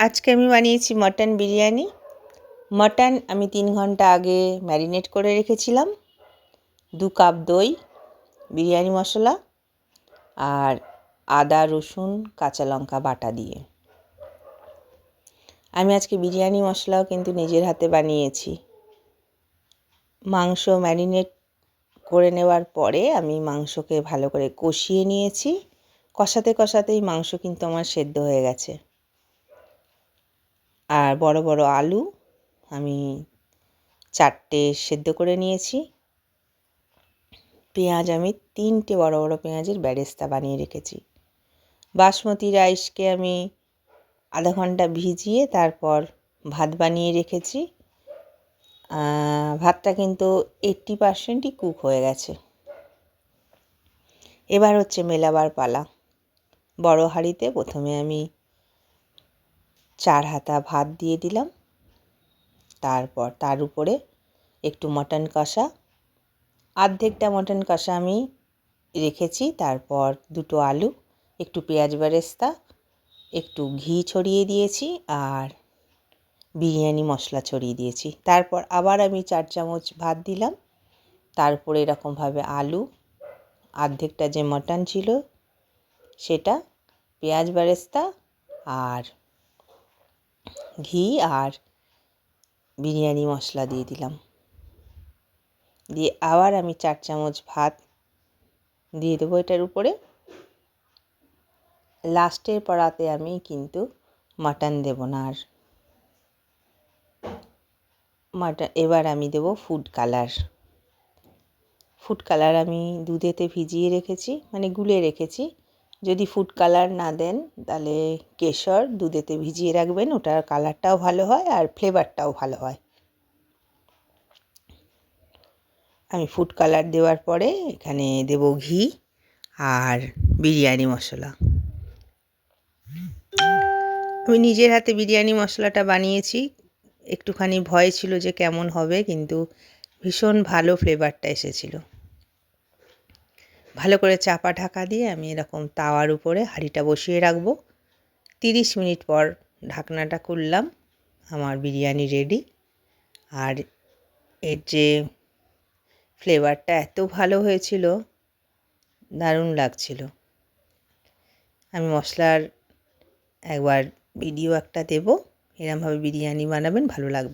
আজকে আমি বানিয়েছি মটন বিরিয়ানি। মটন আমি 3 ঘন্টা আগে ম্যারিনেট করে রেখেছিলাম। 2 কাপ দই, বিরিয়ানি মশলা আর আদা রসুন কাঁচা লঙ্কা বাটা দিয়ে। আমি আজকে বিরিয়ানি মশলাও কিন্তু নিজের হাতে বানিয়েছি। মাংস ম্যারিনেট করে নেওয়ার পরে আমি মাংসকে ভালো করে কষিয়ে নিয়েছি। কষাতে কষাতেই মাংস কিন্তু আমার সেদ্ধ হয়ে গেছে। আর বড় বড় আলু আমি 4টে সেদ্ধ করে নিয়েছি। পেঁয়াজ আমি 3টে বড় বড় পেঁয়াজের বেরেস্তা বানিয়ে রেখেছি। বাসমতি রাইসকে আমি আধা ঘন্টা ভিজিয়ে তারপর ভাত বানিয়ে রেখেছি। ভাতটা কিন্তু 80%ই কুক হয়ে গেছে। এবার হচ্ছে মেলাবার পালা। বড় হাঁড়িতে প্রথমে আমি 4 হাতা ভাত দিয়ে দিলাম। তারপর তার উপরে একটু মটন কষা, অর্ধেকটা মটন কষা আমি রেখেছি। তারপর 2টো আলু, একটু পেঁয়াজ বেরেস্তা, একটু ঘি ছড়িয়ে দিয়েছি আর বিরিয়ানি মশলা ছড়িয়ে দিয়েছি। তারপর আবার আমি 4 চামচ ভাত দিলাম। তারপরে এরকমভাবে আলু, অর্ধেকটা যে মটন ছিল সেটা, পেঁয়াজ বেরেস্তা আর ঘি আর বিরিয়ানি মশলা দিয়ে দিলাম। দিয়ে আবার আমি 4 চামচ ভাত দিয়ে দেবো এটার উপরে। লাস্টের পাড়াতে আমি কিন্তু মাটন দেব না আর। এবার আমি দেব ফুড কালার। ফুড কালার আমি দুধেতে ভিজিয়ে রেখেছি, মানে গুলে রেখেছি। যদি ফুড কালার না দেন তাহলে কেশর দুধেতে ভিজিয়ে রাখবেন, ওটার কালারটাও ভালো হয় আর ফ্লেভারটাও ভালো হয়। আমি ফুড কালার দেওয়ার পরে এখানে দেব ঘি আর বিরিয়ানি মশলা। আমি নিজের হাতে বিরিয়ানি মশলাটা বানিয়েছি। একটুখানি ভয় ছিল যে কেমন হবে, কিন্তু ভীষণ ভালো ফ্লেভারটা এসেছিল। ভালো করে চাপা ঢাকা দিয়ে আমি এরকম তাওয়ার উপরে হাঁড়িটা বসিয়ে রাখবো। 30 মিনিট পর ঢাকনাটা খুললাম, আমার বিরিয়ানি রেডি। আর এর যে ফ্লেভারটা এত ভালো হয়েছিল, দারুণ লাগছিল। আমি মশলার একবার ভিডিও একটা দেবো, এরমভাবে বিরিয়ানি বানাবেন, ভালো লাগবে।